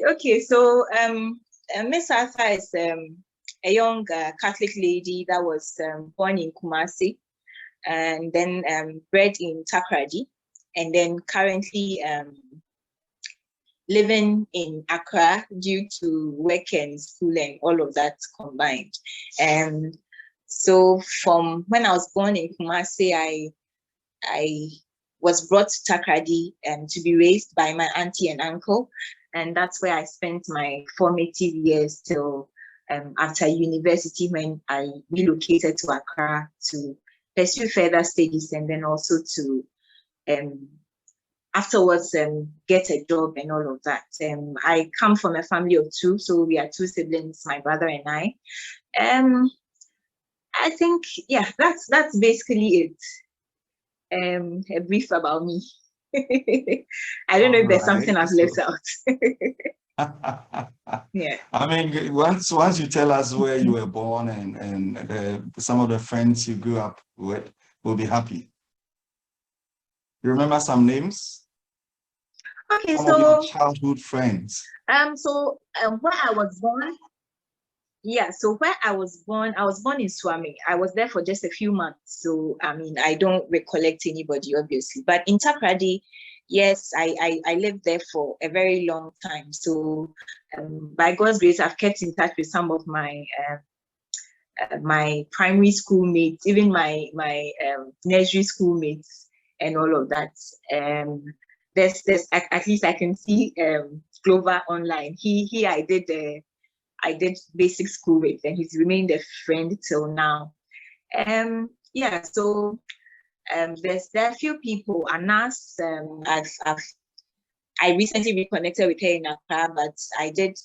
Okay, so Miss Arthur is a young Catholic lady that was born in Kumasi and then bred in Takrady, and then currently living in Accra due to work and school and all of that combined. And so from when I was born in Kumasi, I was brought to Takrady to be raised by my auntie and uncle. And that's where I spent my formative years till after university, when I relocated to Accra to pursue further studies, and then also to afterwards get a job and all of that. I come from a family of two, so we are two siblings, my brother and I. I think, yeah, that's basically it. A brief about me. I don't know if there's something I've left out. Yeah. I mean, once you tell us where you were born and some of the friends you grew up with, we'll be happy. You remember some names? Okay, some of your childhood friends. Where I was born. Yeah, so where I was born in Swami. I was there for just a few months. So, I mean, I don't recollect anybody, obviously. But in Takrady, yes, I lived there for a very long time. So, by God's grace, I've kept in touch with some of my my primary school mates, even my nursery school mates, and all of that. There's at least I can see Clover online. I did basic school with, and he's remained a friend till now. Yeah, so there are a few people. Anas, I recently reconnected with her in Accra, but I did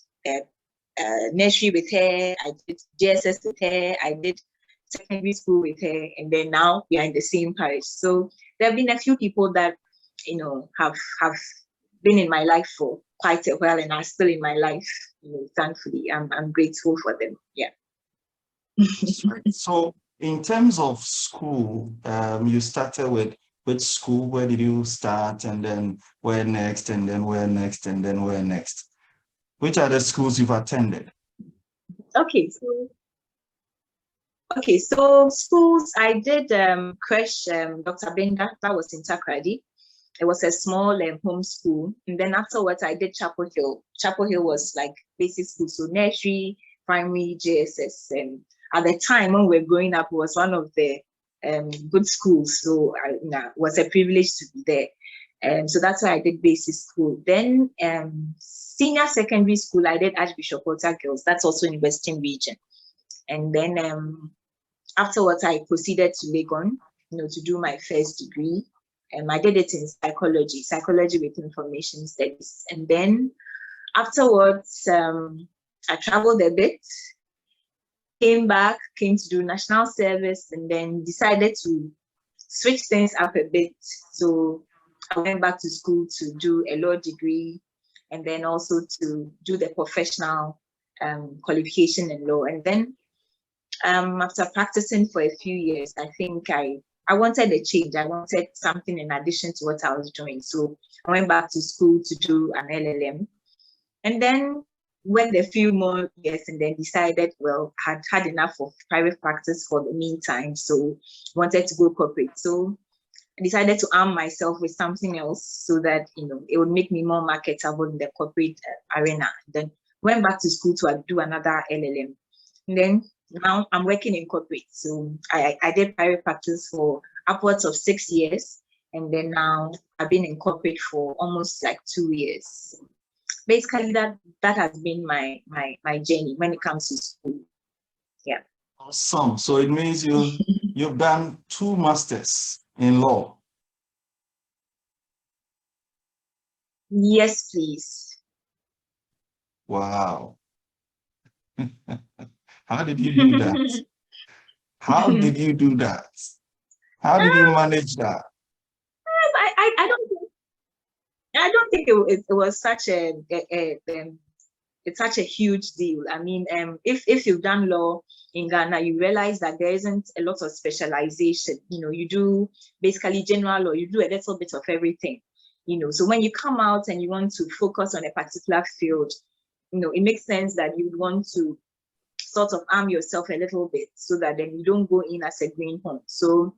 nursery with her, I did JSS with her, I did secondary school with her, and then now we are in the same parish. So there have been a few people that have been in my life for quite a while and are still in my life. Thankfully, I'm grateful for them. Yeah. So in terms of school, you started with which school? Where did you start? And then where next? And then where next? And then where next? Which are the schools you've attended? Okay, so schools, I did Crash Dr. Benga, that was in Takrady. It was a small home school. And then afterwards, I did Chapel Hill. Chapel Hill was like basic school, so nursery, primary, JSS. And at the time when we were growing up, it was one of the good schools. So it was a privilege to be there. So that's why I did basic school. Then senior secondary school, I did Archbishop Walter Girls. That's also in Western Region. And then afterwards, I proceeded to Legon, to do my first degree. I did it in psychology with information studies. And then afterwards, I traveled a bit, came to do national service, and then decided to switch things up a bit. So I went back to school to do a law degree, and then also to do the professional qualification in law. And then after practicing for a few years, I think I wanted a change. I wanted something in addition to what I was doing. So I went back to school to do an LLM. And then went a few more years and then decided, well, had enough of private practice for the meantime. So wanted to go corporate. So I decided to arm myself with something else so that, it would make me more marketable in the corporate arena. Then went back to school to do another LLM. And then now I'm working in corporate. So I did private practice for upwards of 6 years. And then now I've been in corporate for almost like 2 years. Basically, that has been my journey when it comes to school. Yeah. Awesome. So it means you've done 2 masters in law. Yes, please. Wow. How did you do that? How did you do that? How did you manage that? I don't think it was such it's such a huge deal. I mean, if you've done law in Ghana, you realize that there isn't a lot of specialization. You do basically general law, you do a little bit of everything. So when you come out and you want to focus on a particular field, it makes sense that you would want to sort of arm yourself a little bit so that then you don't go in as a greenhorn. So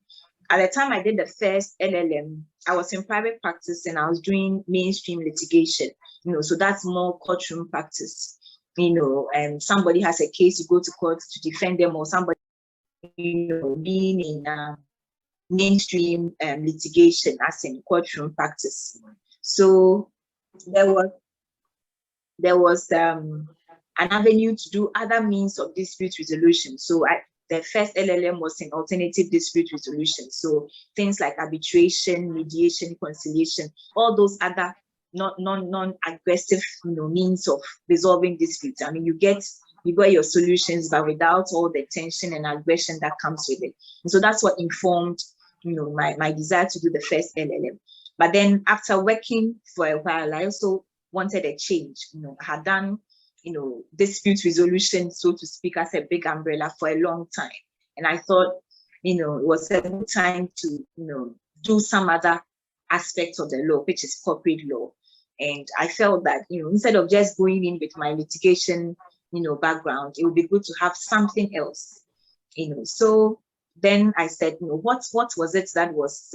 at the time I did the first LLM, I was in private practice and I was doing mainstream litigation, so that's more courtroom practice, and somebody has a case, you go to court to defend them, or somebody, being in mainstream litigation as in courtroom practice. So there was an avenue to do other means of dispute resolution. So the first LLM was in alternative dispute resolution. So things like arbitration, mediation, conciliation, all those other non-aggressive means of resolving disputes. I mean, you got your solutions, but without all the tension and aggression that comes with it. And so that's what informed my desire to do the first LLM. But then after working for a while, I also wanted a change. I had done dispute resolution, so to speak, as a big umbrella for a long time. And I thought, it was a good time to, do some other aspects of the law, which is corporate law. And I felt that, instead of just going in with my litigation, background, it would be good to have something else, So then I said, what was it that was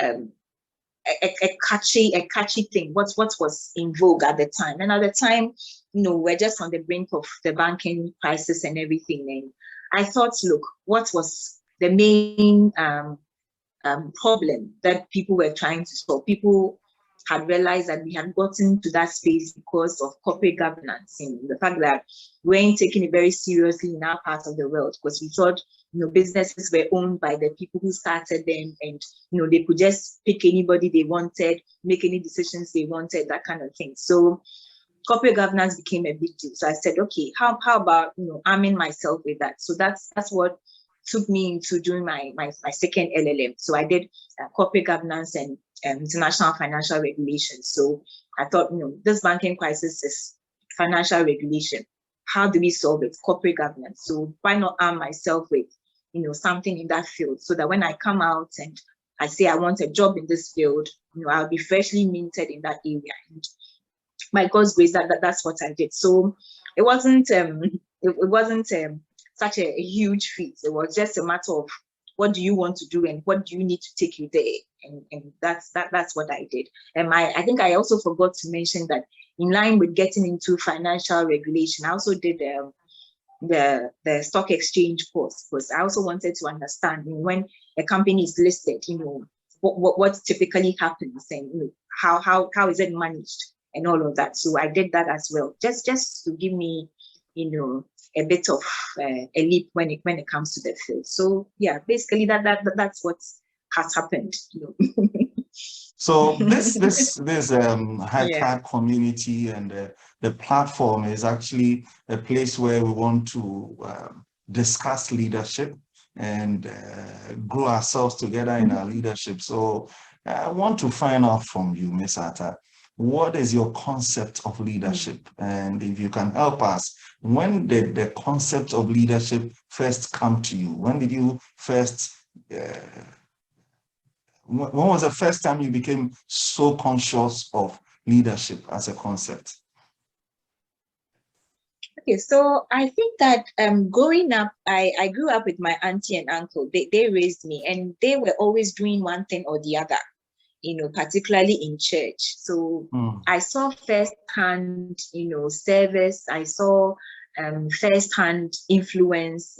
a catchy thing? What was in vogue at the time? And at the time, we're just on the brink of the banking crisis and everything. And I thought, look, what was the main problem that people were trying to solve? People had realized that we had gotten to that space because of corporate governance, and the fact that we weren't taking it very seriously in our part of the world, because we thought businesses were owned by the people who started them, and they could just pick anybody they wanted, make any decisions they wanted, that kind of thing. So corporate governance became a big deal. So I said, okay, how about arming myself with that? So that's what took me into doing my second LLM. So I did corporate governance and international financial regulation. So I thought, this banking crisis is financial regulation. How do we solve it? Corporate governance. So why not arm myself with, something in that field, so that when I come out and I say I want a job in this field, I'll be freshly minted in that area. And by God's grace, that's what I did. So it wasn't such a huge feat. It was just a matter of what do you want to do and what do you need to take you there, and that's what I did. And I think I also forgot to mention that in line with getting into financial regulation, I also did the stock exchange course, because I also wanted to understand when a company is listed, what typically happens, and how is it managed and all of that. So I did that as well, just to give me a bit of a leap when it comes to the field. So yeah, basically that's what has happened. So this hacker community and the platform is actually a place where we want to discuss leadership and grow ourselves together in our leadership. So I want to find out from you, Ms. Atta, what is your concept of leadership? And if you can help us, when did the concept of leadership first come to you? When did you first when was the first time you became so conscious of leadership as a concept? Okay, so I think that growing up, I grew up with my auntie and uncle. They raised me, and they were always doing one thing or the other, particularly in church. So I saw firsthand, service. I saw firsthand influence,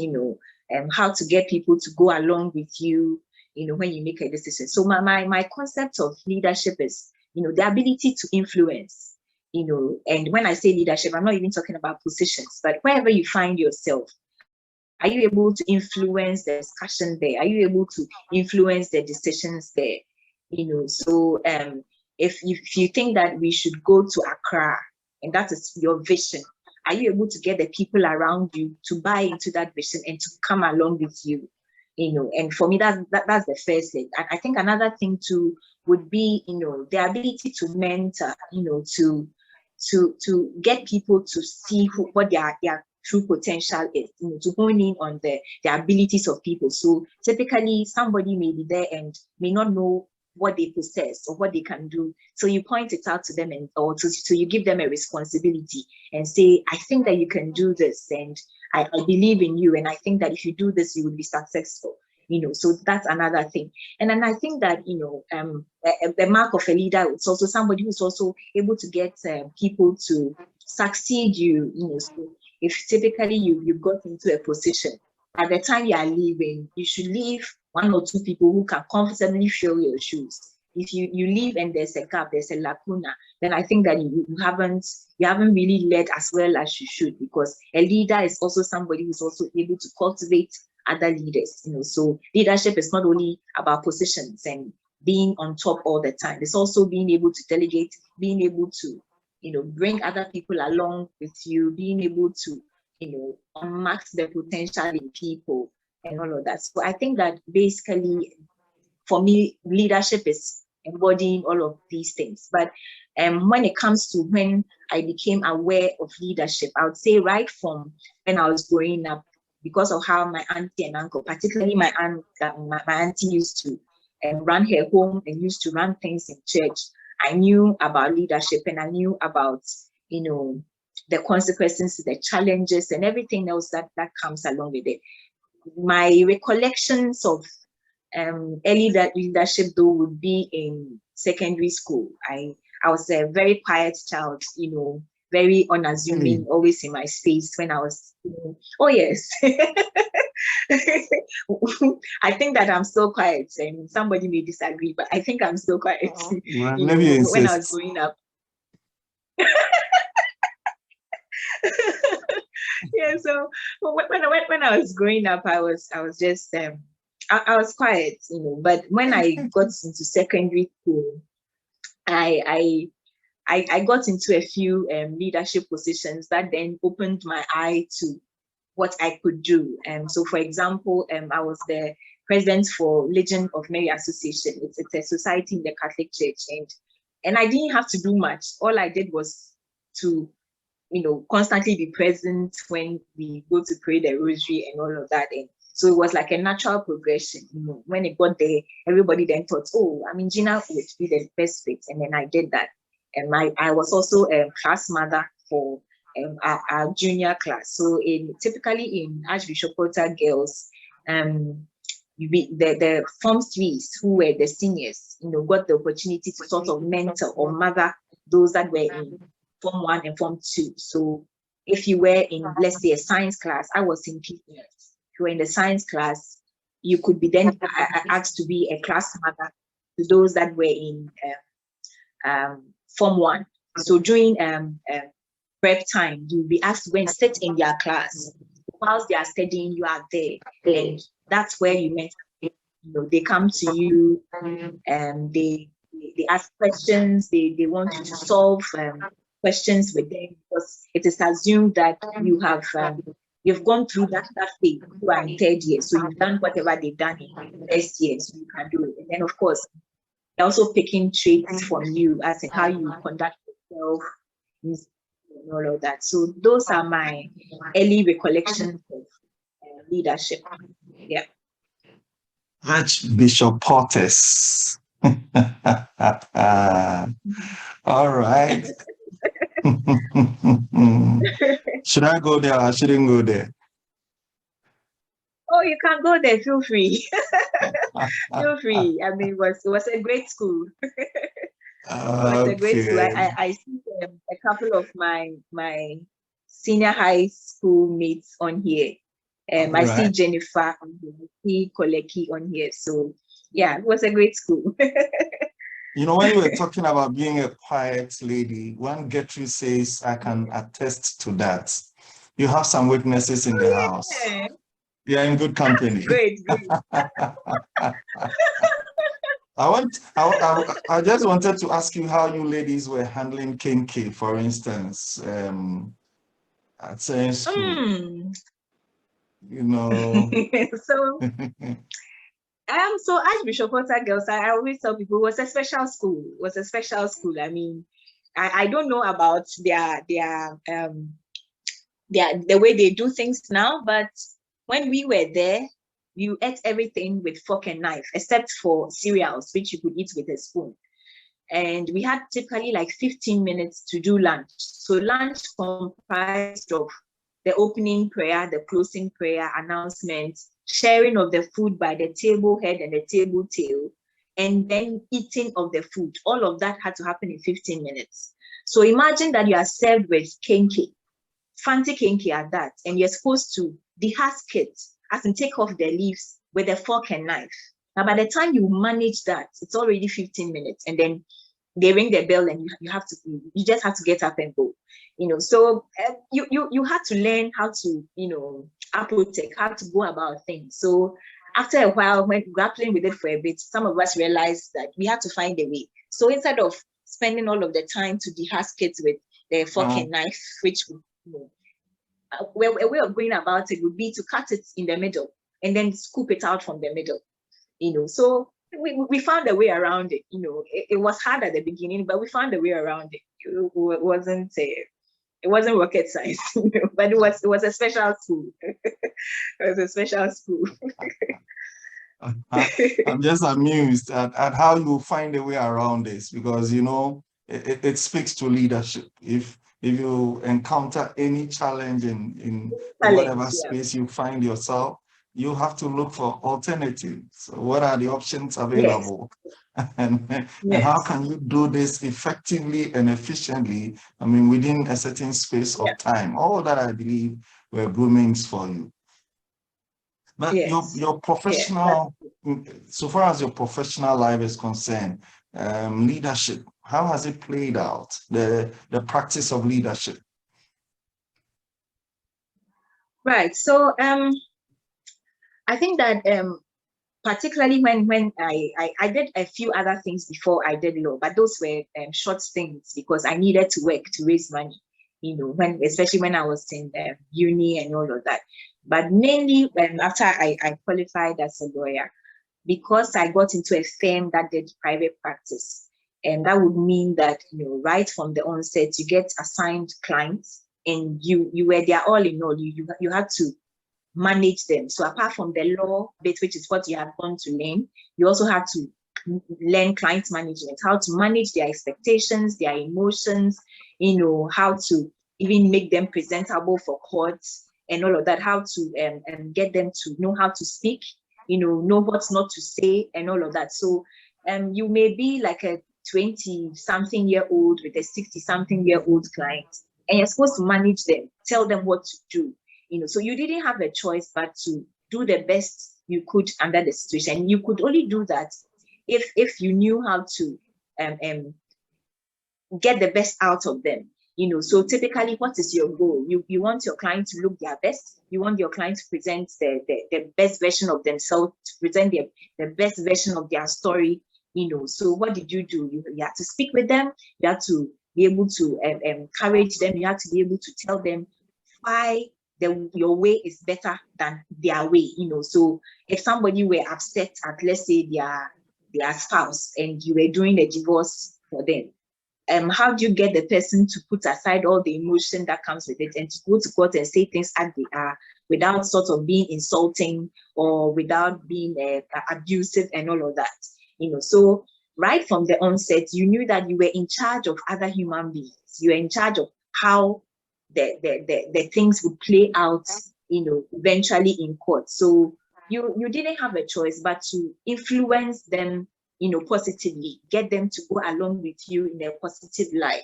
how to get people to go along with you, when you make a decision. So my concept of leadership is, the ability to influence, and when I say leadership, I'm not even talking about positions, but wherever you find yourself, are you able to influence the discussion there? Are you able to influence the decisions there? So if you think that we should go to Accra, and that is your vision, are you able to get the people around you to buy into that vision and to come along with you? And for me, that's the first thing. I think another thing too would be, the ability to mentor, to get people to see what their true potential is, to hone in on the abilities of people. So typically somebody may be there and may not know what they possess or what they can do. So you point it out to them, and so you give them a responsibility and say, I think that you can do this, and I believe in you, and I think that if you do this, you will be successful. So that's another thing. And then I think that the mark of a leader is also somebody who's also able to get people to succeed you. So if typically you got into a position, at the time you are leaving, you should leave one or two people who can comfortably fill your shoes. If you leave and there's a gap, there's a lacuna, then I think that you haven't really led as well as you should, because a leader is also somebody who's also able to cultivate other leaders. So leadership is not only about positions and being on top all the time. It's also being able to delegate, being able to bring other people along with you, being able to unmax the potential in people and all of that. So I think that basically, for me, leadership is embodying all of these things. But when it comes to when I became aware of leadership, I would say right from when I was growing up, because of how my auntie and uncle, particularly my auntie used to run her home and used to run things in church. I knew about leadership, and I knew about, the consequences, the challenges, and everything else that comes along with it. My recollections of early leadership, though, would be in secondary school. I was a very quiet child, very unassuming, always in my space when I was. Oh yes. I think that I'm still quiet, and somebody may disagree, but I think I'm still quiet. When I was growing up. Yeah, so when I was growing up, I was just I was quiet, but when I got into secondary school, I got into a few leadership positions that then opened my eye to what I could do. So for example, I was the president for Legion of Mary Association. It's a society in the Catholic Church, and I didn't have to do much. All I did was to constantly be present when we go to pray the rosary and all of that. And so it was like a natural progression. When it got there, everybody then thought, oh, Gina would be the best fit. And then I did that. And I was also a class mother for our junior class. So typically in Archbishop Porter girls, the Form 3s who were the seniors, got the opportunity to sort of mentor or mother those that were in Form 1 and Form 2. So if you were in, let's say, a science class, I was in PE. If you were in the science class, you could be then asked to be a class mother to those that were in Form 1. So during prep time, you'll be asked to go and sit in their class. Whilst they are studying, you are there. And that's where you met. They come to you and they ask questions. They want you to solve questions with them, because it is assumed that you have you've gone through that phase. You are in third year, so you've done whatever they've done in first year, so you can do it. And then of course, they're also picking traits from you as in how you conduct yourself and all of that. So those are my early recollections of leadership. Yeah. Archbishop Portes. All right. Should I go there? I shouldn't go there. Oh, you can go there. Feel free. Feel free. It was a great school. It was a great school. I see a couple of my senior high school mates on here. I see Jennifer on here. I see Koleki on here. So yeah, it was a great school. When you were talking about being a quiet lady, when Gertrude says, I can attest to that. You have some weaknesses in the house. You're in good company. Great. I just wanted to ask you how you ladies were handling kinky, for instance, at same school. So Archbishop Porter Girls, I always tell people, it was a special school. I don't know about the way they do things now, but when we were there, you ate everything with fork and knife, except for cereals, which you could eat with a spoon. And we had typically like 15 minutes to do lunch. So lunch comprised of the opening prayer, the closing prayer, announcement, sharing of the food by the table head and the table tail, and then eating of the food. All of that had to happen in 15 minutes. So imagine that you are served with kenke, fancy kenke at that, and you're supposed to dehusk it, as in take off the leaves with a fork and knife. Now, by the time you manage that, it's already 15 minutes, and then they ring the bell, and you just have to get up and go. So you had to learn how to, apotech, how to go about things. So after a while, when grappling with it for a bit, some of us realized that we had to find a way. So instead of spending all of the time to dehusk it with the fork and knife, which a way of going about it would be to cut it in the middle and then scoop it out from the middle. So we found a way around it. It was hard at the beginning, but we found a way around it. It wasn't rocket science, but it was a special school. It was a special school. I'm just amused at how you find a way around this, because it speaks to leadership. If you encounter any challenge in whatever space you find yourself, you have to look for alternatives. So what are the options available? Yes. and how can you do this effectively and efficiently, within a certain space of time? All that, I believe, were bloomings for you. But your professional, so far as your professional life is concerned, leadership, how has it played out, the practice of leadership? Right. So I think that particularly when I did a few other things before I did law, but those were short things because I needed to work to raise money, especially when I was in uni and all of that. But mainly after I qualified as a lawyer, because I got into a firm that did private practice. And that would mean that, right from the onset, you get assigned clients and you were there all in all. You had to manage them. So apart from the law bit, which is what you have gone to learn, you also have to learn client management, how to manage their expectations, their emotions, how to even make them presentable for courts and all of that, how to get them to know how to speak, know what's not to say and all of that. So you may be like a 20-something-year-old with a 60-something-year-old client, and you're supposed to manage them, tell them what to do. So you didn't have a choice but to do the best you could under the situation. You could only do that if you knew how to get the best out of them. So typically, what is your goal? You want your client to look their best. You want your client to present the best version of themselves, to present the best version of their story. So what did you do? You had to speak with them. You had to be able to encourage them. You had to be able to tell them why your way is better than their way. So if somebody were upset at, let's say, their spouse, and you were doing a divorce for them, how do you get the person to put aside all the emotion that comes with it and to go to court and say things as they are without sort of being insulting or without being abusive and all of that? So right from the onset, you knew that you were in charge of other human beings. You were in charge of how the things would play out, eventually in court. So you didn't have a choice but to influence them, positively, get them to go along with you in a positive light,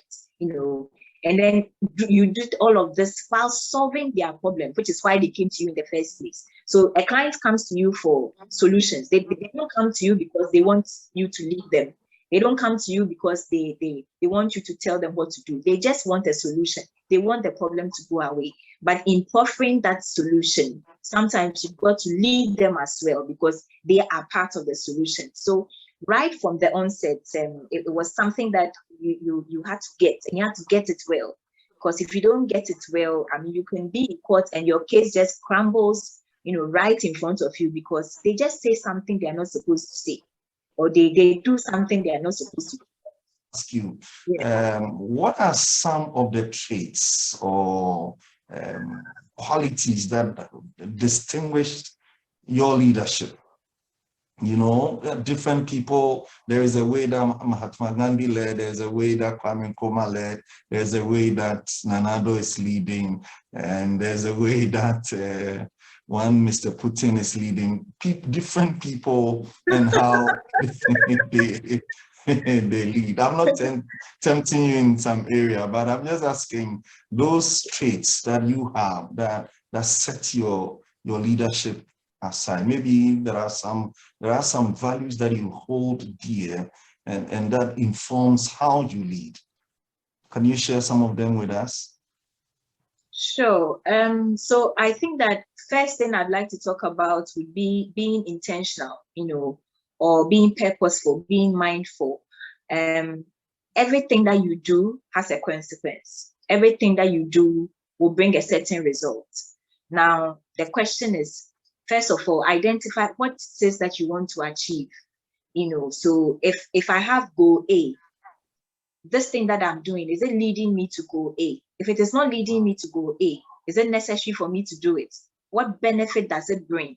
and then you did all of this while solving their problem, which is why they came to you in the first place. So a client comes to you for solutions. They don't come to you because they want you to lead them. They don't come to you because they want you to tell them what to do. They just want a solution. They want the problem to go away. But in offering that solution, sometimes you've got to lead them as well because they are part of the solution. So right from the onset, it was something that you had to get, and you had to get it well. Because if you don't get it well, you can be in court and your case just crumbles, right in front of you because they just say something they're not supposed to say, or they do something they're not supposed to do. Ask you, what are some of the traits or qualities that distinguish your leadership. You know, different people, there is a way that Mahatma Gandhi led, there's a way that Kwame Nkrumah led, there's a way that Nanado is leading, and there's a way that one Mr. Putin is leading. Different people and how they, they lead. I'm not tempting you in some area, but I'm just asking those traits that you have that set your leadership aside. Maybe there are some values that you hold dear and that informs how you lead. Can you share some of them with us? Sure. So I think that first thing I'd like to talk about would be being intentional, or being purposeful, being mindful. Everything that you do has a consequence. Everything that you do will bring a certain result. Now, the question is, first of all, identify what it is that you want to achieve. So if I have goal A, this thing that I'm doing, is it leading me to goal A? If it is not leading me to goal A, is it necessary for me to do it? What benefit does it bring?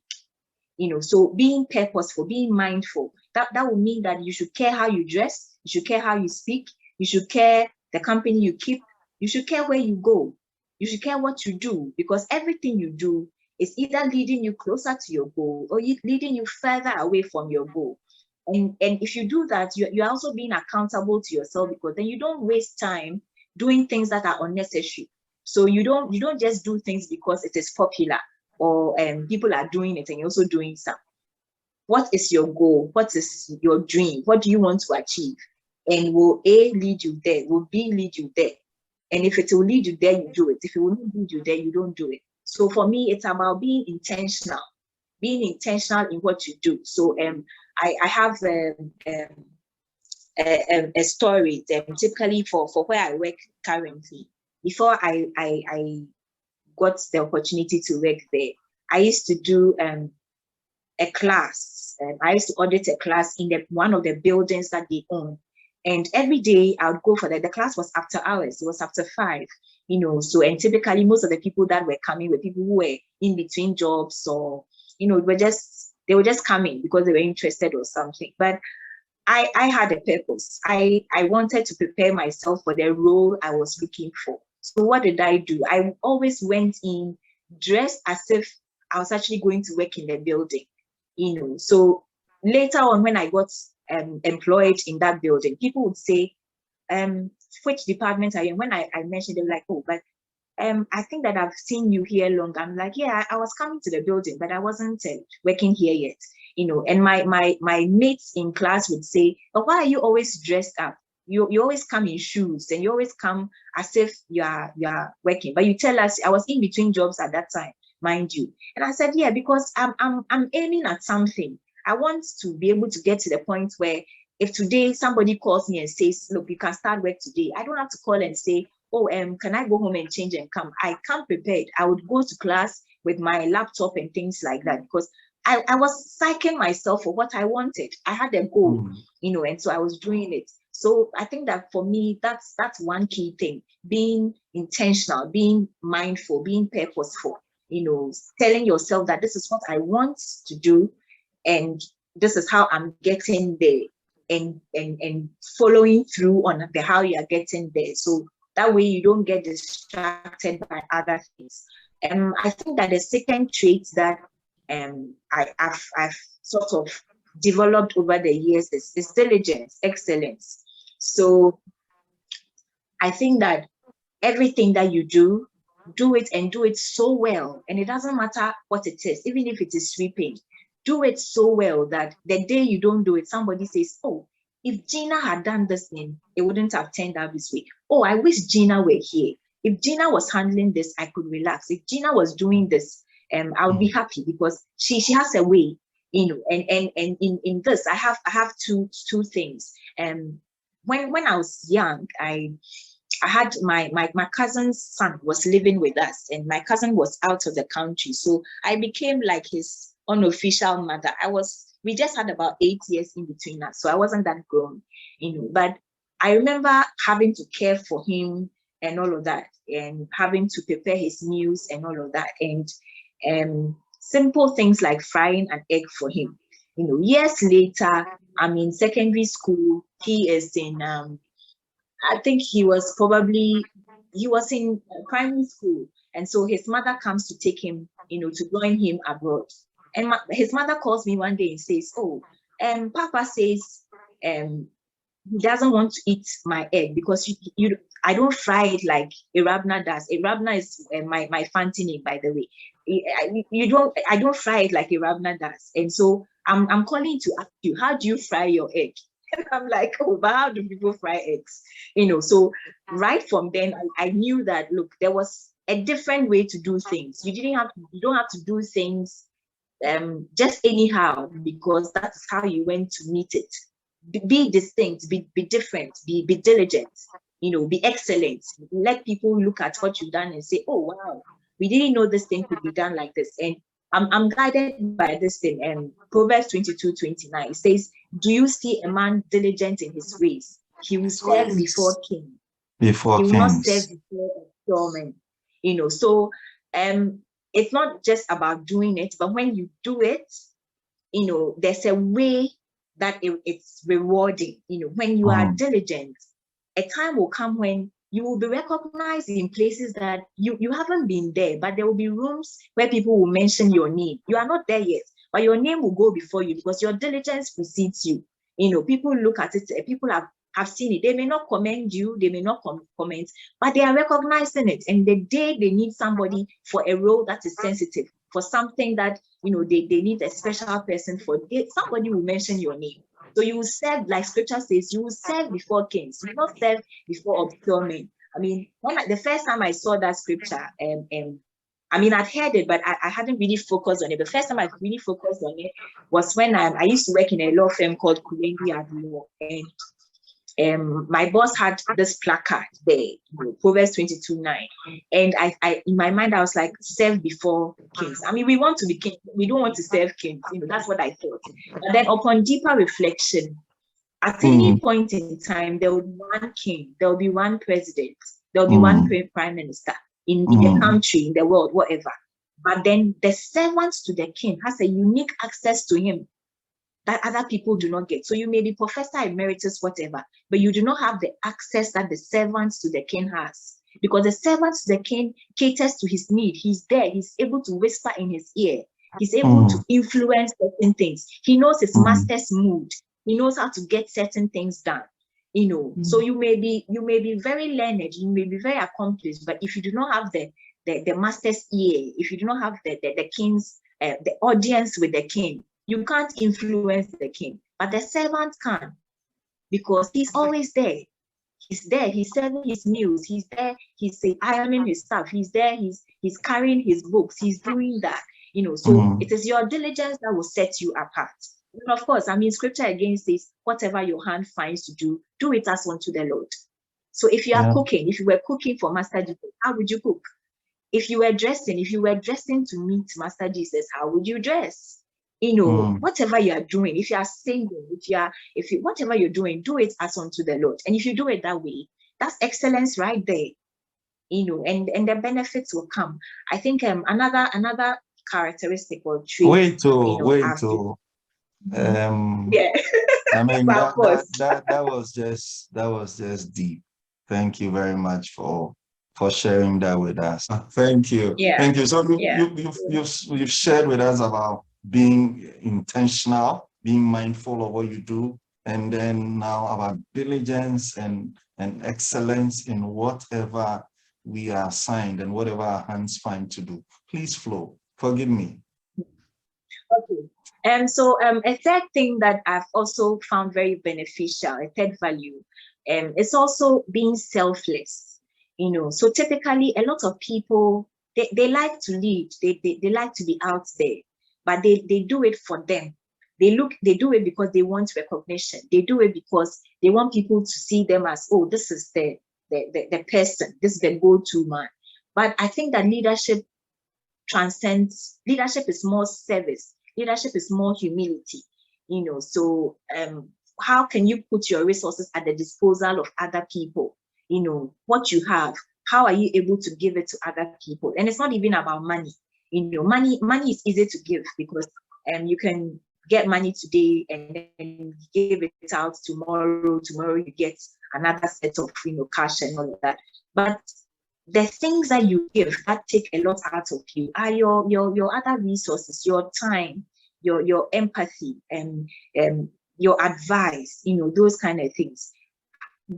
So being purposeful, being mindful, that will mean that you should care how you dress, you should care how you speak, you should care the company you keep, you should care where you go, you should care what you do, because everything you do is either leading you closer to your goal or leading you further away from your goal. And if you do that, you're also being accountable to yourself, because then you don't waste time doing things that are unnecessary. So you don't just do things because it is popular or people are doing it and you're also doing some. What is your goal? What is your dream? What do you want to achieve? And will A lead you there? Will B lead you there? And if it will lead you there, you do it. If it will not lead you there, you don't do it. So for me, it's about being intentional in what you do. So I have a story typically for where I work currently. Before I got the opportunity to work there, I used to do a class. I used to audit a class in one of the buildings that they own. And every day I would go for that. The class was after hours. It was after 5, So, and typically most of the people that were coming were people who were in between jobs, or, they were just coming because they were interested or something. But I had a purpose. I wanted to prepare myself for the role I was looking for. So what did I do? I always went in dressed as if I was actually going to work in the building, So later on, when I got employed in that building, people would say, which department are you in? When I mentioned, they were like, oh, but I think that I've seen you here long. I'm like, yeah, I was coming to the building, but I wasn't working here yet, And my mates in class would say, but why are you always dressed up? You always come in shoes, and you always come as if you are working. But you tell us, I was in between jobs at that time, mind you. And I said, yeah, because I'm aiming at something. I want to be able to get to the point where if today somebody calls me and says, look, you can start work today, I don't have to call and say, oh, can I go home and change and come? I come prepared. I would go to class with my laptop and things like that, because I was psyching myself for what I wanted. I had a goal, and so I was doing it. So I think that for me, that's one key thing: being intentional, being mindful, being purposeful, telling yourself that this is what I want to do, and this is how I'm getting there, and following through on how you are getting there. So that way you don't get distracted by other things. I think that the second trait that I've sort of developed over the years is diligence, excellence. So I think that everything that you do it and do it so well. And it doesn't matter what it is, even if it is sweeping, do it so well that the day you don't do it, somebody says, oh, if Gina had done this thing, it wouldn't have turned out this way. Oh, I wish Gina were here. If Gina was handling this, I could relax. If Gina was doing this, I would be happy, because she has a way, and in this, I have two things. When I was young, I had my cousin's son was living with us, and my cousin was out of the country. So I became like his unofficial mother. We just had about 8 years in between us. So I wasn't that grown, but I remember having to care for him and all of that, and having to prepare his meals and all of that. And simple things like frying an egg for him. Years later, I'm in secondary school. He is in, I think he was in primary school. And so his mother comes to take him, to join him abroad. And his mother calls me one day and says, oh, Papa says, he doesn't want to eat my egg because I don't fry it like Irabna does. Irabna is my fancy name, by the way. I don't fry it like Irabna does. And so I'm calling to ask you, how do you fry your egg? And I'm like, oh, but how do people fry eggs? So right from then I knew that, look, there was a different way to do things. You don't have to do things just anyhow, because that's how you went to meet it. Be distinct, be different, be diligent, be excellent. Let people look at what you've done and say, oh wow, we didn't know this thing could be done like this. And I'm guided by this thing. And Proverbs 22:29 says, do you see a man diligent in his ways? He will serve before king. Before he will kings. not serve before a pure man. So it's not just about doing it, but when you do it, there's a way that it's rewarding. When you are diligent, a time will come when you will be recognized in places that you haven't been there, but there will be rooms where people will mention your name. You are not there yet, but your name will go before you because your diligence precedes you. People look at it, people have seen it. They may not commend you, they may not comment, but they are recognizing it. And the day they need somebody for a role that is sensitive, for something that they need a special person for, somebody will mention your name. So you will serve, like scripture says, you will serve before kings. You will not serve before obscure men. I mean, the first time I saw that scripture, I mean, I'd heard it, but I hadn't really focused on it. The first time I really focused on it was when I used to work in a law firm called Kulendi Law, and my boss had this placard there, Proverbs 22:9, and I in my mind I was like, serve before kings. I mean, we want to be king, we don't want to serve kings. That's what I thought. But then upon deeper reflection, at any point in time, there will be one king, there will be one president, there will be one prime minister in the country, in the world, whatever. But then the servants to the king has a unique access to him that other people do not get. So you may be professor emeritus, whatever, but you do not have the access that the servants to the king has, because the servants to the king caters to his need. He's there. He's able to whisper in his ear. He's able to influence certain things. He knows his master's mood. He knows how to get certain things done. So you may be very learned, you may be very accomplished, but if you do not have the master's ear, if you do not have the king's the audience with the king, you can't influence the king. But the servant can, because he's always there. He's there. He's serving his meals. He's there. He's ironing his stuff. He's there. He's carrying his books. He's doing that. So it is your diligence that will set you apart. And of course, I mean, scripture again says, whatever your hand finds to do, do it as unto the Lord. So if you are cooking, if you were cooking for Master Jesus, how would you cook? If you were dressing to meet Master Jesus, how would you dress? Whatever you are doing, if you are singing, whatever you're doing, do it as unto the Lord. And if you do it that way, that's excellence right there. And the benefits will come. I think another characteristic or trait. Yeah. I mean, that was just deep. Thank you very much for sharing that with us. Thank you. Yeah. Thank you. So you've shared with us about being intentional, being mindful of what you do, and then now about diligence and excellence in whatever we are assigned and whatever our hands find to do. Please flow. Forgive me. Okay. And so a third thing that I've also found very beneficial, a third value, is also being selfless. So typically a lot of people, they like to lead, they like to be out there, but they do it for them. They do it because they want recognition. They do it because they want people to see them as, oh, this is the person, this is the go-to man. But I think that leadership transcends. Leadership is more service. Leadership is more humility. So how can you put your resources at the disposal of other people? What you have, how are you able to give it to other people? And it's not even about money. Money is easy to give because you can get money today and then give it out tomorrow. Tomorrow you get another set of cash and all of that. But the things that you give that take a lot out of you are your other resources, your time, your empathy, and your advice, those kind of things.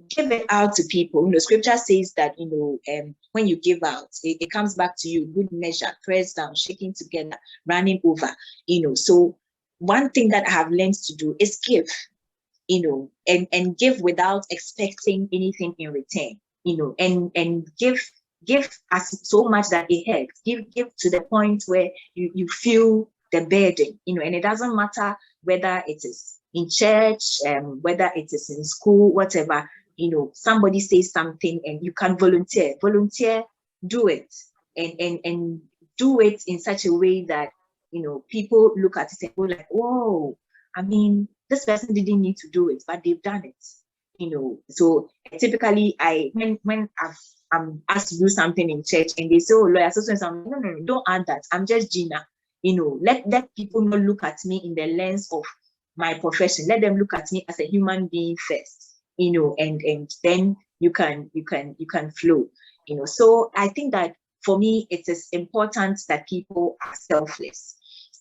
Give it out to people. Scripture says that when you give out, it comes back to you, good measure, pressed down, shaking together, running over. So one thing that I have learned to do is give, and give without expecting anything in return, and give as so much that it hurts. Give to the point where you feel the burden, and it doesn't matter whether it is in church, whether it is in school, whatever, somebody says something and you can volunteer, do it, and do it in such a way that, people look at it and go like, whoa, I mean, this person didn't need to do it, but they've done it, So typically when I'm asked to do something in church and they say, oh, lawyer, so no, don't add that. I'm just Gina. Let people not look at me in the lens of my profession. Let them look at me as a human being first, and then you can flow, So I think that for me, it is important that people are selfless.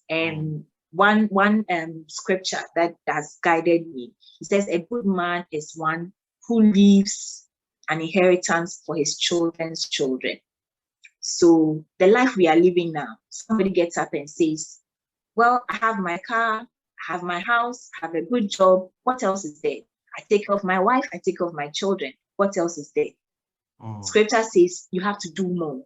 And one scripture that has guided me, it says, a good man is one who leaves an inheritance for his children's children. So the life we are living now, somebody gets up and says, well, I have my car, I have my house, I have a good job. What else is there? I take care of my wife, I take care of my children. What else is there? Scripture says you have to do more.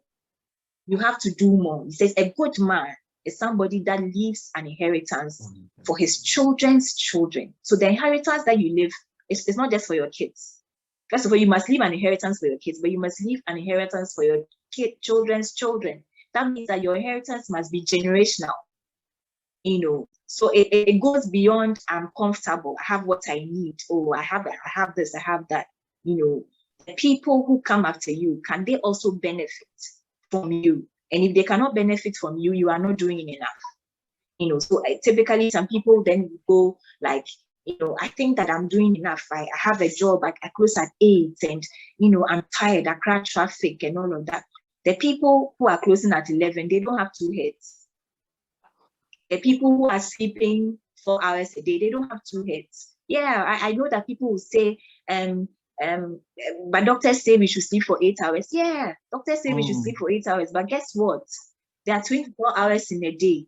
You have to do more. It says a good man is somebody that leaves an inheritance for his children's children. So the inheritance that you leave is not just for your kids. First of all, you must leave an inheritance for your kids, but you must leave an inheritance for your children's children. That means that your inheritance must be generational. So it goes beyond I'm comfortable, I have what I need, oh, I have this, I have that. The people who come after you, can they also benefit from you? And if they cannot benefit from you, you are not doing enough. So typically some people then go like, I think that I'm doing enough. I have a job, I close at 8, and I'm tired, I crash traffic and all of that. The people who are closing at 11, they don't have 2 heads. The people who are sleeping 4 hours a day, they don't have 2 heads. Yeah, I know that people will say, but doctors say we should sleep for 8 hours. Yeah, doctors say we should sleep for 8 hours. But guess what? There are 24 hours in a day.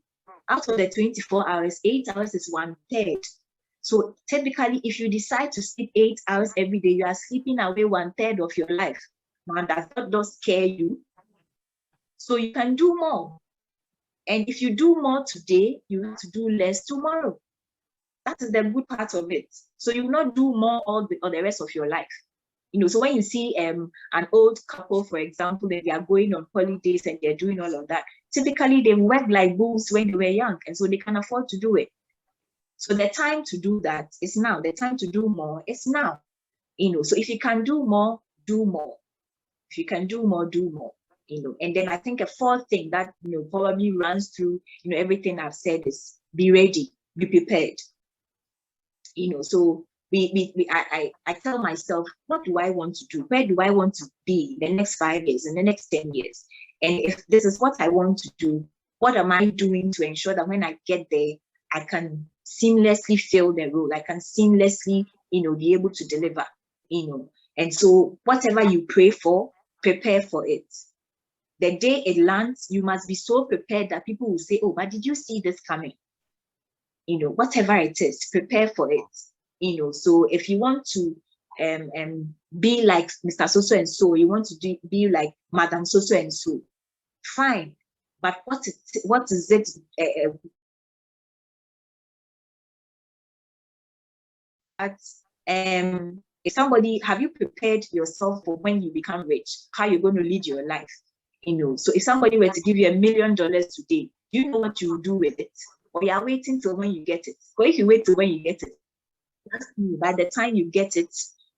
Out of the 24 hours, 8 hours is 1/3. So typically, if you decide to sleep 8 hours every day, you are sleeping away 1/3 of your life. Now, does that scare you? So you can do more. And if you do more today, you have to do less tomorrow. That is the good part of it. So you will not do more all the rest of your life. So when you see an old couple, for example, that they are going on holidays and they're doing all of that, typically they work like bulls when they were young, and so they can afford to do it. So the time to do that is now. The time to do more is now. So if you can do more, do more. If you can do more, do more. And then I think a fourth thing that probably runs through everything I've said is be ready, be prepared. So I tell myself, what do I want to do? Where do I want to be in the next 5 years, in the next 10 years? And if this is what I want to do, what am I doing to ensure that when I get there, I can seamlessly fill the role? I can seamlessly, be able to deliver, And so whatever you pray for, prepare for it. The day it lands, you must be so prepared that people will say, oh, but did you see this coming? Whatever it is, prepare for it. So if you want to be like Mr. So and so, you want to be like Madam So and so, fine. But what is it? If somebody, have you prepared yourself for when you become rich, how you're going to lead your life? So if somebody were to give you $1 million today, do you know what you will do with it? Or you are waiting till when you get it? Or if you wait till when you get it, by the time you get it,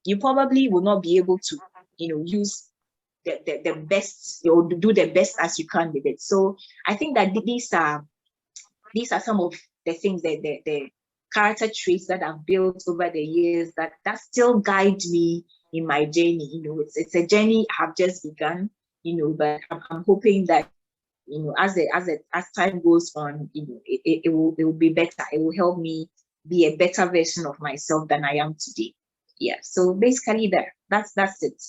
you probably will not be able to, use the best, or do the best as you can with it. So I think that these are some of the things, that the character traits that I've built over the years that still guide me in my journey. It's a journey I've just begun, but I'm hoping that, as time goes on, it will be better. It will help me be a better version of myself than I am today. Yeah. So basically that's it.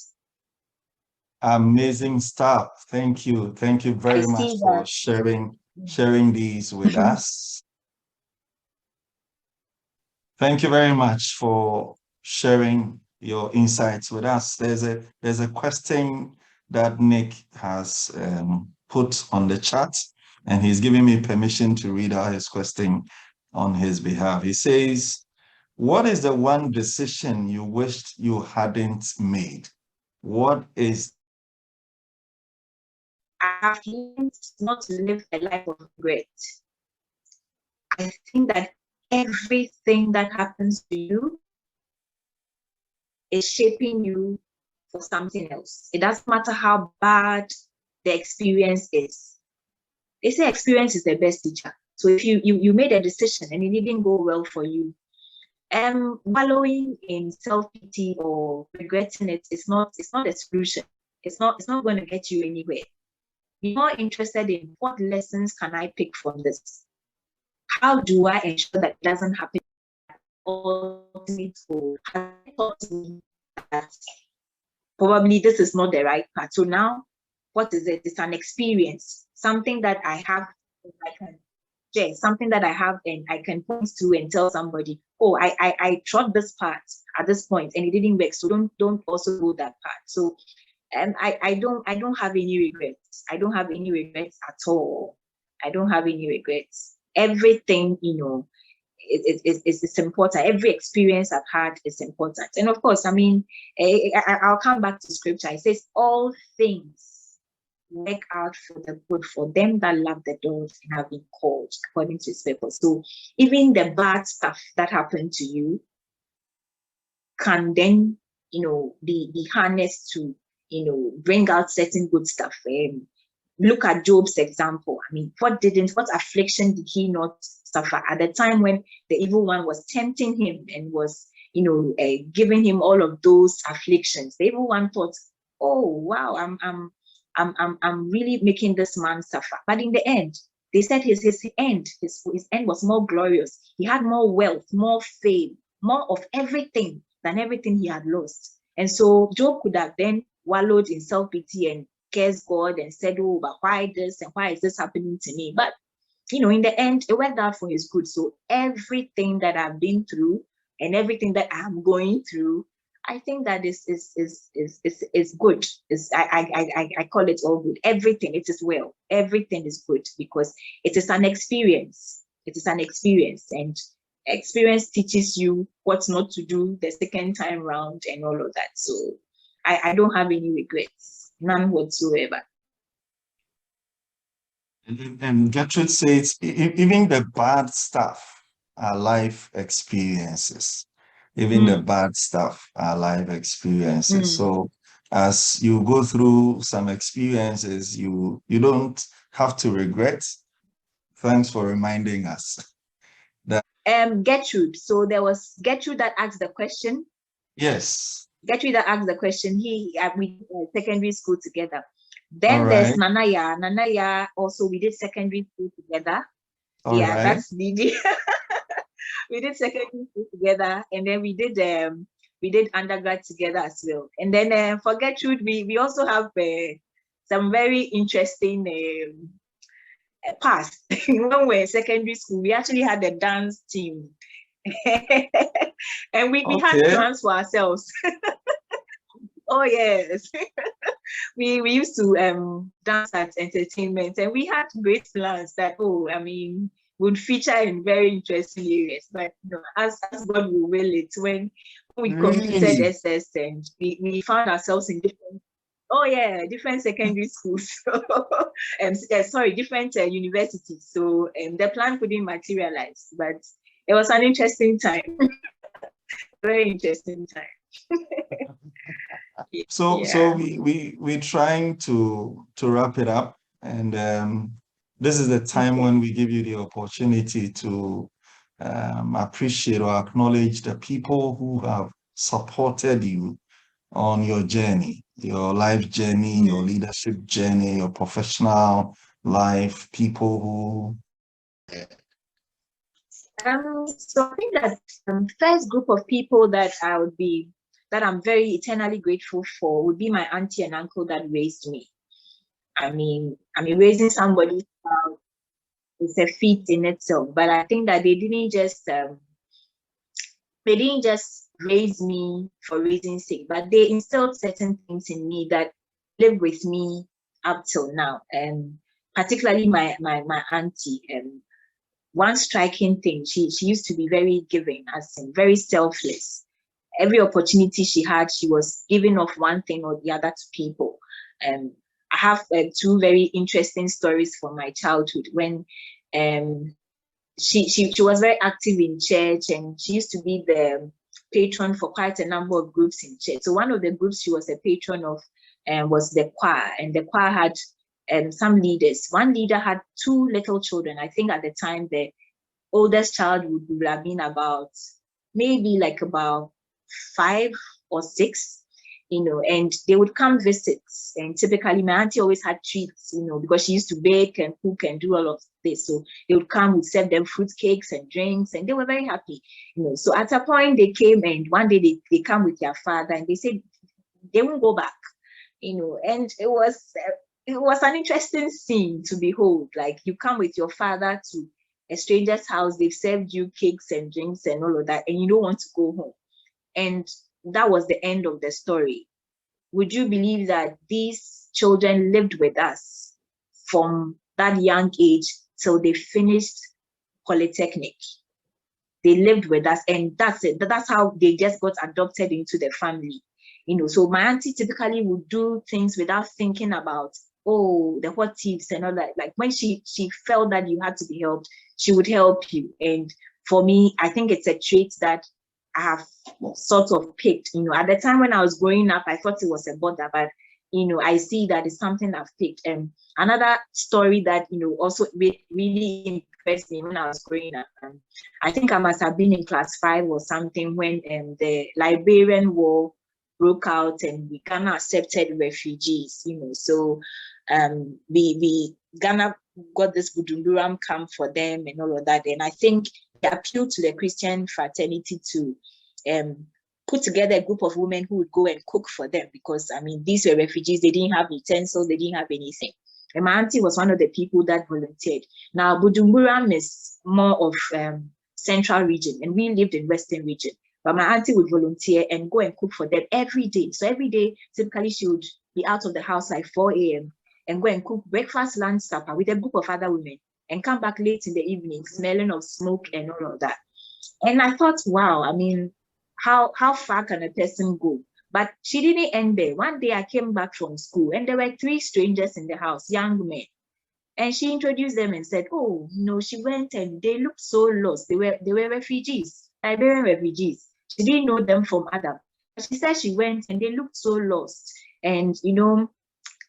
Amazing stuff. Thank you. Thank you very much for sharing these with us. Thank you very much for sharing your insights with us. There's a question that Nick has put on the chat, and he's giving me permission to read out his question on his behalf. He says, what is the one decision you wished you hadn't made? What is... I have learned not to live a life of regret. I think that everything that happens to you is shaping you for something else. It doesn't matter how bad the experience is. They say experience is the best teacher. So if you made a decision and it didn't go well for you, wallowing in self-pity or regretting it is not a solution. It's not going to get you anywhere. Be more interested in what lessons can I pick from this? How do I ensure that it doesn't happen? Ultimate goal has taught me that probably this is not the right path. So now, what is it? It's an experience, something that I have, I can share, something that I have, and I can point to and tell somebody, oh, I trod this path at this point and it didn't work. So don't also go that path. So I don't have any regrets. I don't have any regrets at all. I don't have any regrets. Everything, it's important. Every experience I've had is important. And of course, I mean, I'll come back to scripture. It says all things work out for the good for them that love the Lord and have been called according to his purpose. So even the bad stuff that happened to you can then, be harnessed to, bring out certain good stuff. Look at Job's example. I mean, what affliction did he not suffer at the time when the evil one was tempting him and was, giving him all of those afflictions? The evil one thought, oh wow, I'm really making this man suffer. But in the end, they said his end was more glorious. He had more wealth, more fame, more of everything than everything he had lost. And so Job could have then wallowed in self-pity and cursed God and said, oh, but why this and why is this happening to me? But in the end, it worked out for his good. So everything that I've been through and everything that I'm going through, I think that is good. I call it all good. Everything, it is well. Everything is good because it is an experience. It is an experience, and experience teaches you what not to do the second time round and all of that. So I don't have any regrets, none whatsoever. And Gertrude says, even the bad stuff are life experiences. Even the bad stuff are life experiences. So as you go through some experiences, you don't have to regret. Thanks for reminding us. Gertrude. So there was Gertrude that asked the question. Yes. Gertrude that asked the question. We secondary school together. Then there's Nanaya. Nanaya also, we did secondary school together. That's Didi. We did secondary school together, and then we did undergrad together as well. And then for Gertrude, we also have some very interesting past. When we were in secondary school, we actually had a dance team. And we had plans for ourselves. Oh yes. we used to dance at entertainment, and we had great plans that would feature in very interesting areas. But as God will will it, when we completed SS and we found ourselves in different secondary schools. Different universities. So the plan couldn't materialize, but it was an interesting time. Very interesting time. So Yeah. we're trying to wrap it up, and this is the time Okay. when we give you the opportunity to appreciate or acknowledge the people who have supported you on your journey, your life journey, your Hmm. leadership journey, your professional life, people who. So I think that first group of people that I'm very eternally grateful for would be my auntie and uncle that raised me. I mean, raising somebody is a feat in itself, but I think that they didn't just raise me for raising's sake, but they instilled certain things in me that live with me up till now. And particularly my auntie. One striking thing, she used to be very giving, as in very selfless. Every opportunity she had, she was giving off one thing or the other to people. Um, I have two very interesting stories from my childhood when um, she was very active in church, and she used to be the patron for quite a number of groups in church. So one of the groups she was a patron of was the choir, and the choir had some leaders. One leader had two little children. I think at the time the oldest child would have been about maybe like about 5 or 6, and they would come visit. And typically, my auntie always had treats, because she used to bake and cook and do all of this. So they would come, we'd serve them fruit cakes and drinks, and they were very happy. So at a point, they came, and one day they come with their father, and they said they won't go back. And it was an interesting scene to behold. Like, you come with your father to a stranger's house, they've served you cakes and drinks and all of that, and you don't want to go home. And that was the end of the story. Would you believe that these children lived with us from that young age till they finished polytechnic? They lived with us, and that's it. That's how they just got adopted into the family. So my auntie typically would do things without thinking about, oh, the what tips and all that. Like, when she felt that you had to be helped, she would help you. And for me, I think it's a trait that I have sort of picked. At the time when I was growing up, I thought it was a bother, but I see that it's something I've picked. And another story that also really impressed me when I was growing up. I think I must have been in class 5 or something when the Liberian War broke out, and we Ghana accepted refugees. So we Ghana got this Budumburam camp for them and all of that. And I think they appealed to the Christian fraternity to put together a group of women who would go and cook for them, because these were refugees. They didn't have utensils, they didn't have anything. And my auntie was one of the people that volunteered. Now, Budumburam is more of central region, and we lived in western region. But my auntie would volunteer and go and cook for them every day. So every day, typically, she would be out of the house like 4 a.m. and go and cook breakfast, lunch, supper with a group of other women, and come back late in the evening, smelling of smoke and all of that. And I thought, wow, how far can a person go? But she didn't end there. One day I came back from school, and there were 3 strangers in the house, young men. And she introduced them and said, oh, she went, and they looked so lost. They were refugees, Liberian refugees. She didn't know them from Adam. But she said she went, and they looked so lost. And,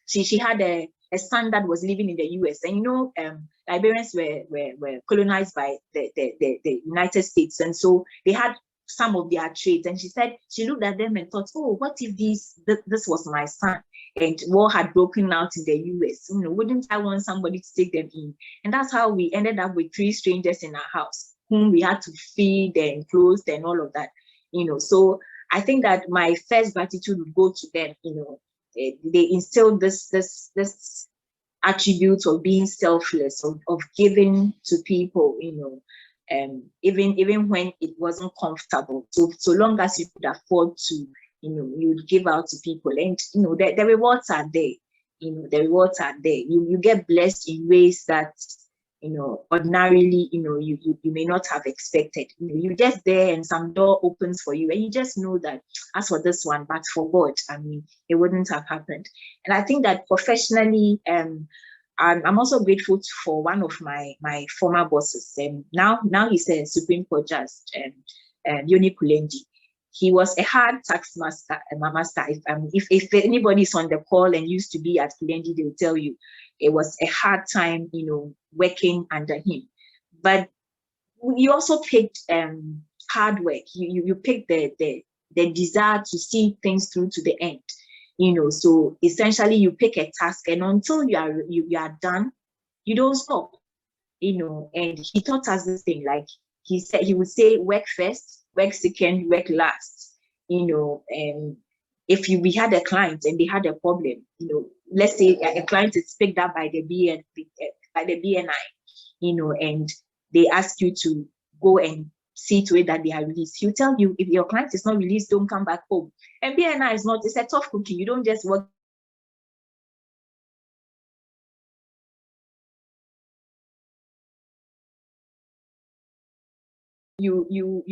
she had a son that was living in the US. And, Liberians were colonized by the United States. And so they had some of their traits. And she said she looked at them and thought, oh, what if this was my son, and war had broken out in the US? Wouldn't I want somebody to take them in? And that's how we ended up with 3 strangers in our house, whom we had to feed and clothe and all of that. So I think that my first gratitude would go to them. They instilled this attribute of being selfless, of giving to people, even when it wasn't comfortable. So long as you could afford to, you would give out to people. And the rewards are there. The rewards are there. You get blessed in ways that ordinarily, you may not have expected. You're just there, and some door opens for you, and you just know that as for this one, but for God, it wouldn't have happened. And I think that professionally, I'm also grateful for one of my former bosses. Now he's a Supreme Court judge, Yoni Kulenji. he was a hard tax master, master. If anybody's on the call and used to be at Kulendi, they'll tell you it was a hard time, working under him. But you also picked hard work. You picked the desire to see things through to the end. So essentially you pick a task, and until you are done, you don't stop. And he taught us this thing, like he would say, work first, work second, work last. And if we had a client and they had a problem, let's say a client is picked up by the BNI, and they ask you to go and see to it that they are released. He'll tell you, if your client is not released, don't come back home. And BNI it's a tough cookie. You don't just work. You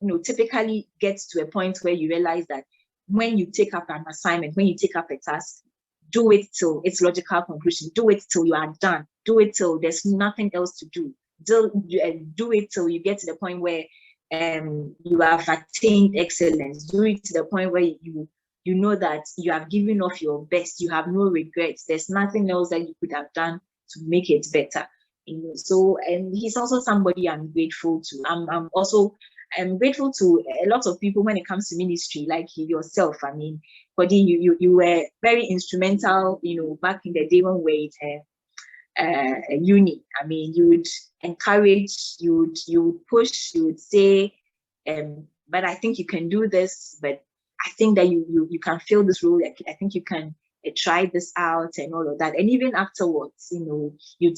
would typically get to a point where you realize that when you take up an assignment, when you take up a task, do it till its logical conclusion. Do it till you are done. Do it till there's nothing else to do. Do it till you get to the point where you have attained excellence. Do it to the point where you know that you have given off your best. You have no regrets. There's nothing else that you could have done to make it better. So, and he's also somebody I'm grateful to. I'm grateful to a lot of people when it comes to ministry, like yourself. I mean, Cody, you were very instrumental, back in the day when we were uni. I mean, you would encourage, you would push, you would say, but I think you can do this, but I think that you can fill this role. I think you can try this out and all of that. And even afterwards, you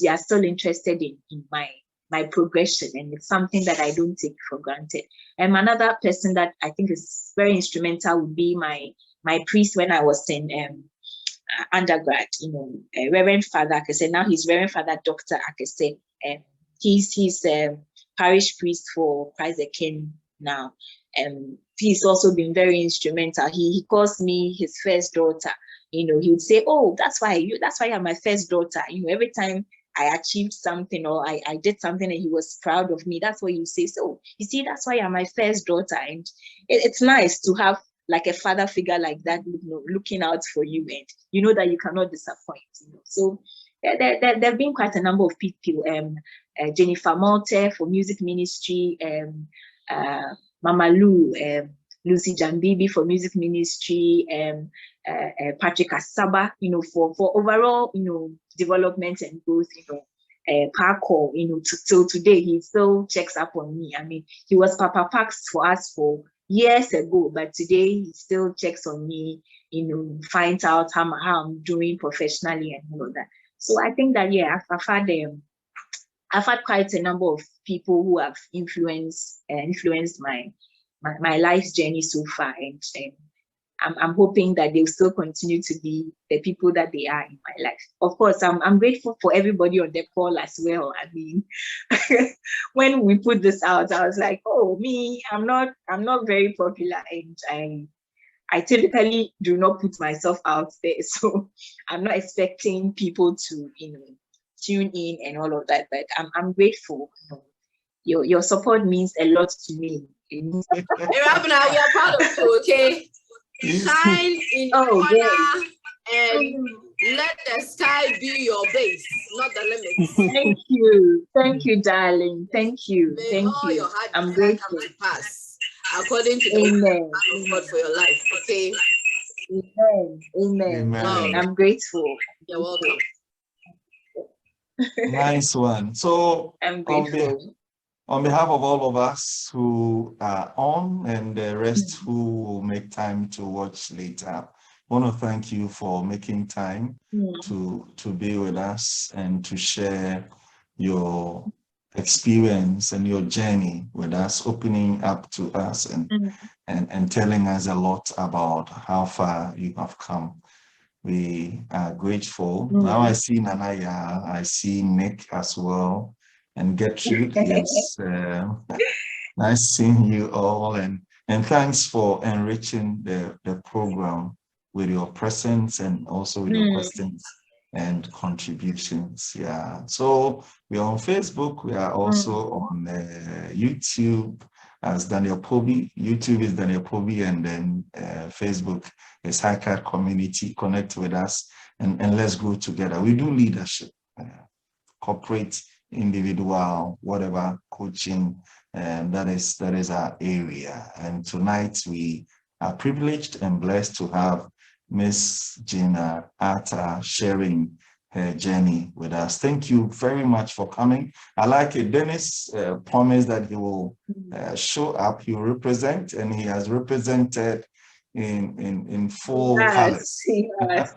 are still interested in my progression, and it's something that I don't take for granted. And another person that I think is very instrumental would be my priest when I was in undergrad, Reverend Father Akese. Now he's Reverend Father Dr. Akese. He's parish priest for Christ the King now. He's also been very instrumental. He calls me his first daughter. He would say, "Oh, that's why you're my first daughter." Every time I achieved something or I did something and he was proud of me, that's what you say. So you see, that's why you're my first daughter. And it's nice to have like a father figure like that, looking out for you, and you know that you cannot disappoint. So there have been quite a number of people. Jennifer Malte for music ministry, Mama Lou, Lucy Jambibi for music ministry, Patrick Asaba, for overall, development and growth, Parkour, till today, he still checks up on me. I mean, he was Papa Pax for us for years ago, but today he still checks on me, finds out how I'm doing professionally and all of that. So I think that, yeah, I've had quite a number of people who have influenced my life's journey so far, and I'm hoping that they'll still continue to be the people that they are in my life. Of course, I'm grateful for everybody on the call as well. I mean, when we put this out, I was like, oh, me, I'm not very popular, and I typically do not put myself out there, so I'm not expecting people to tune in and all of that. But I'm grateful. Your support means a lot to me. Hey, Rabna, we are proud of you, okay? Shine in corner and let the sky be your base, not the limit. Thank you, darling. Thank you. I'm grateful. To pass according to the will of God for your life, okay? Amen. I'm grateful. You're welcome. Nice one. So I'm grateful. On behalf of all of us who are on and the rest who will make time to watch later, I want to thank you for making time to be with us and to share your experience and your journey with us, opening up to us and telling us a lot about how far you have come. We are grateful. Now I see Nanaya, I see Nick as well, and Gertrude. Yes, nice seeing you all, and thanks for enriching the program with your presence and also with your questions and contributions. Yeah, so we are on Facebook, we are also on YouTube, as Daniel Poby. YouTube is Daniel Poby, and then Facebook is HiCard Community. Connect with us and let's grow together. We do leadership, corporate, individual, whatever, coaching, and that is our area. And tonight we are privileged and blessed to have Miss Gina Atta sharing her journey with us. Thank you very much for coming. I like it. Dennis promised that he will show up, he will represent, and he has represented in full colors. Yes.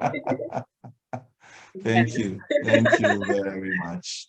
Thank you very much.